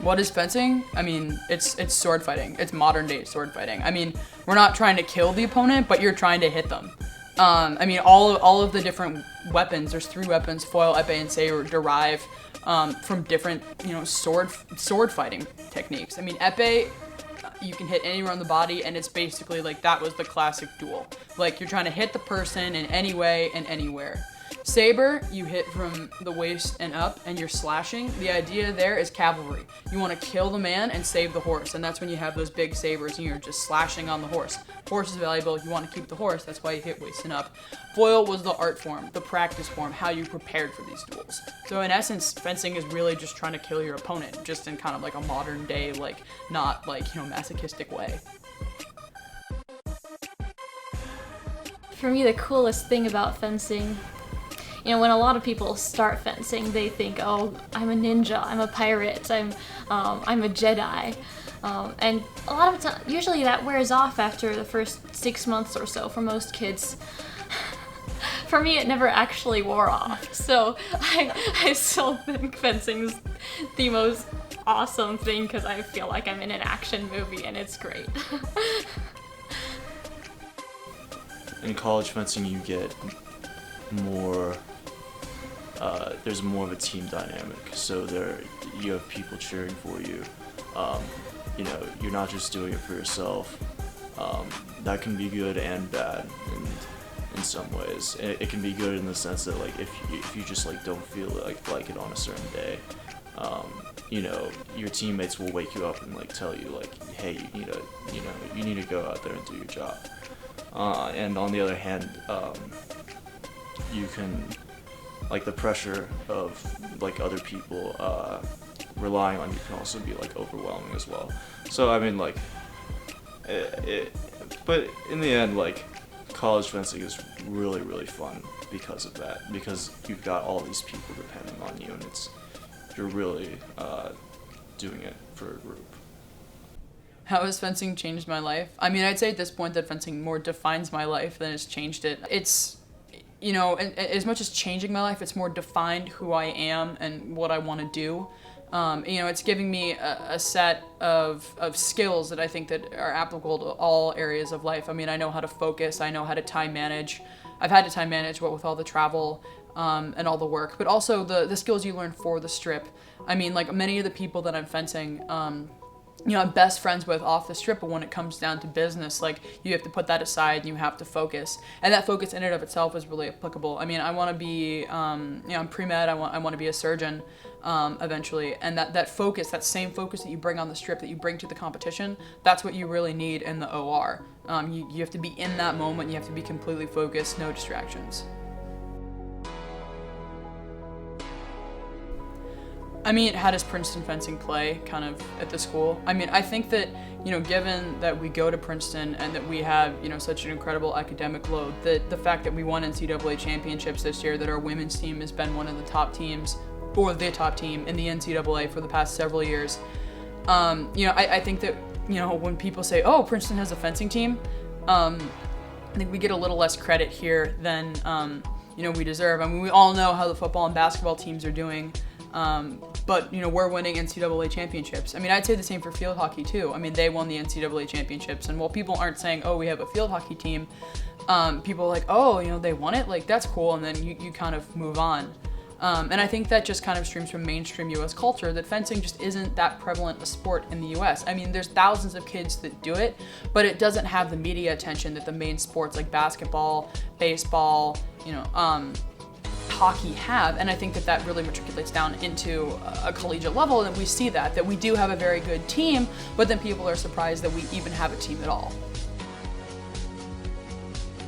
What is fencing? I mean, it's sword fighting. It's modern day sword fighting. I mean, we're not trying to kill the opponent, but you're trying to hit them. I mean, all of the different weapons, there's 3 weapons, foil, epee, and saber, derive from different, sword fighting techniques. I mean, epee, you can hit anywhere on the body, and it's basically like that was the classic duel. Like, you're trying to hit the person in any way and anywhere. Saber, you hit from the waist and up, and you're slashing. The idea there is cavalry. You want to kill the man and save the horse, and that's when you have those big sabers and you're just slashing on the horse. Horse is valuable. You want to keep the horse. That's why you hit waist and up. Foil was the art form, the practice form, how you prepared for these duels. So in essence, fencing is really just trying to kill your opponent, just in kind of like a modern day, like, not like, masochistic way. For me, the coolest thing about fencing, when a lot of people start fencing, they think, oh, I'm a ninja, I'm a pirate, I'm a Jedi. And a lot of time, usually that wears off after the first 6 months or so for most kids. For me, it never actually wore off. So I still think fencing's the most awesome thing because I feel like I'm in an action movie and it's great. In college fencing, you get more, there's more of a team dynamic. So you have people cheering for you. You're not just doing it for yourself. That can be good and bad in some ways. It can be good in the sense that, like, if you just like don't feel like it on a certain day, your teammates will wake you up and like tell you like, hey, you need to go out there and do your job. And on the other hand, you can like the pressure of like other people relying on you can also be like overwhelming as well. So I mean like but in the end, like college fencing is really, really fun because of that, because you've got all these people depending on you, and you're really doing it for a group. How has fencing changed my life? I mean, I'd say at this point that fencing more defines my life than it's changed it. It's, you know, as much as changing my life, it's more defined who I am and what I want to do. You know, it's giving me a set of skills that I think that are applicable to all areas of life. I mean, I know how to focus, I know how to time manage. I've had to time manage what with all the travel and all the work, but also the skills you learn for the strip. I mean, like many of the people that I'm fencing, you know, I'm best friends with off the strip, but when it comes down to business, like you have to put that aside and you have to focus. And that focus in and of itself is really applicable. I mean, I want to be, you know, I'm pre-med, I want to be a surgeon eventually. And that focus, that same focus that you bring on the strip, that you bring to the competition, that's what you really need in the OR. You have to be in that moment, you have to be completely focused, no distractions. I mean, how does Princeton fencing play kind of at the school? I mean, I think that, you know, given that we go to Princeton and that we have, you know, such an incredible academic load, that the fact that we won NCAA championships this year, that our women's team has been one of the top teams, or the top team in the NCAA for the past several years. You know, I think that, you know, when people say, oh, Princeton has a fencing team, I think we get a little less credit here than, you know, we deserve. I mean, we all know how the football and basketball teams are doing. But, you know, we're winning NCAA championships. I mean, I'd say the same for field hockey, too. I mean, they won the NCAA championships. And while people aren't saying, oh, we have a field hockey team, people are like, oh, you know, they won it? Like, that's cool. And then you kind of move on. And I think that just kind of streams from mainstream U.S. culture, that fencing just isn't that prevalent a sport in the U.S. I mean, there's thousands of kids that do it, but it doesn't have the media attention that the main sports like basketball, baseball, you know, hockey have, and I think that really matriculates down into a collegiate level, and we see that we do have a very good team, but then people are surprised that we even have a team at all.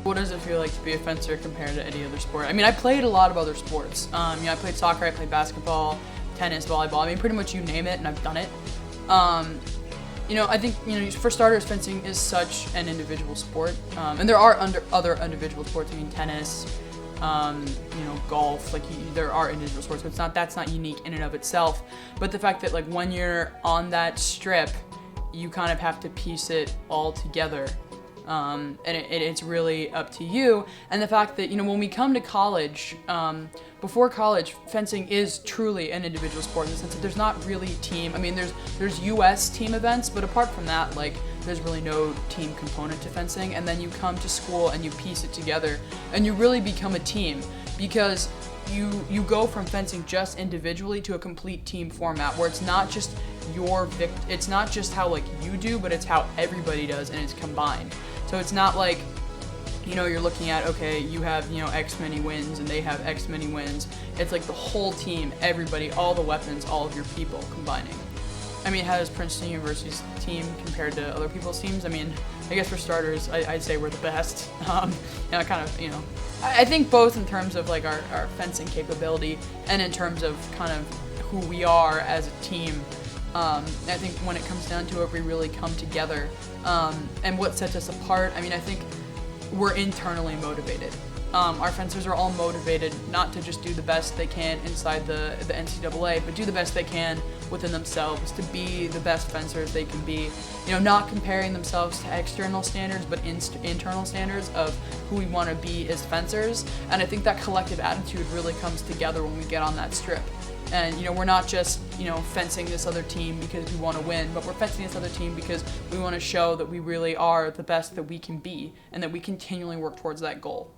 What does it feel like to be a fencer compared to any other sport? I mean, I played a lot of other sports. You know, I played soccer, I played basketball, tennis, volleyball. I mean, pretty much you name it, and I've done it. You know, I think, you know, for starters, fencing is such an individual sport, and there are other individual sports. I mean, tennis. You know, golf, like there are individual sports, but that's not unique in and of itself. But the fact that like when you're on that strip, you kind of have to piece it all together. And it's really up to you. And the fact that, you know, when we come to college, before college, fencing is truly an individual sport in the sense that there's not really team. I mean, there's U.S. team events, but apart from that, like, there's really no team component to fencing. And then you come to school and you piece it together and you really become a team, because you go from fencing just individually to a complete team format where it's not just it's not just how like you do, but it's how everybody does, and it's combined. So it's not like, you know, you're looking at, okay, you have, you know, X many wins and they have X many wins. It's like the whole team, everybody, all the weapons, all of your people combining. I mean, how does Princeton University's team compared to other people's teams? I mean, I guess for starters, I'd say we're the best. You know, kind of, you know, I think both in terms of like our fencing capability and in terms of kind of who we are as a team. I think when it comes down to it, we really come together. And what sets us apart, I mean, I think we're internally motivated. Our fencers are all motivated not to just do the best they can inside the NCAA, but do the best they can within themselves to be the best fencers they can be. You know, not comparing themselves to external standards, but internal standards of who we want to be as fencers. And I think that collective attitude really comes together when we get on that strip. And, you know, we're not just, you know, fencing this other team because we want to win, but we're fencing this other team because we want to show that we really are the best that we can be and that we continually work towards that goal.